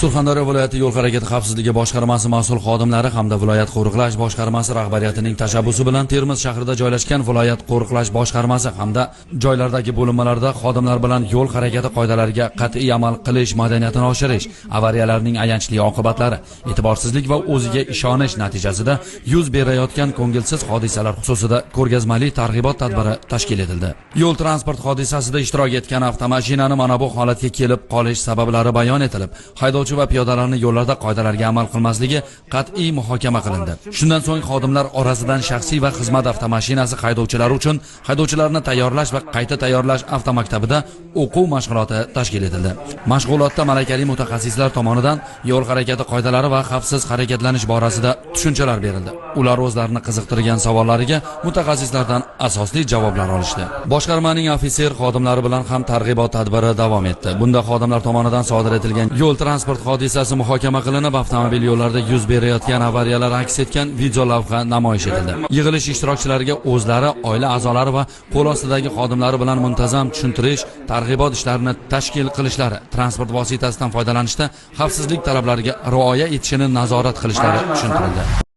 Surxondaryo viloyati yo'l harakati xavfsizligi boshqarmasi mas'ul xodimlari hamda viloyat qo'riqlash boshqarmasi rahbariyatining tashabbusi bilan Termiz shahrida joylashgan viloyat qo'riqlash boshqarmasi hamda joylardagi bo'linmalarda xodimlar bilan yo'l harakati qoidalariga qat'iy amal qilish madaniyatini oshirish, avariyalarning ayanchli oqibatlari, e'tiborsizlik va o'ziga ishonish natijasida yuz berayotgan ko'ngilsiz hodisalar xususida ko'rgazmali targ'ibot tadbiri tashkil etildi. Yo'l transport hodisasida ishtirok etgan avtomashinani mana bu holatga kelib qolish sabablari bayon etilib, haydovchi va piyodalarni yo'llarda qoidalarga amal qilmasligi qat'iy muhokama qilindi. Shundan so'ng xodimlar orasidan shaxsiy va xizmat avtomashinasi haydovchilari uchun haydovchilarni tayyorlash va qayta tayyorlash avtomaktabida o'quv mashg'uloti tashkil etildi. Mashg'ulotda malakali mutaxassislar tomonidan yo'l harakati qoidalari va xavfsiz harakatlanish borasida tushunchalar berildi. Ular o'zlarini qiziqtirgan savollariga mutaxassislardan asosli javoblar olishdi. Boshqarmaning ofitser xodimlari bilan ham targ'ibot tadbiri davom etdi. Bunda xodimlar tomonidan sodir etilgan yo'l transport hodisasi muhokama qilinib, avtomobil yo'llarida yuz berayotgan avariyalar aks etgan video lavha namoyish etildi. Yig'ilish ishtirokchilariga o'zlari, oila a'zolari va qo'l ostidagi xodimlari bilan muntazam tushuntirish, targ'ibot ishlarini tashkil qilishlari, transport vositasidan foydalanishda xavfsizlik talablariga rioya etishini nazorat qilishlari tushuntirildi.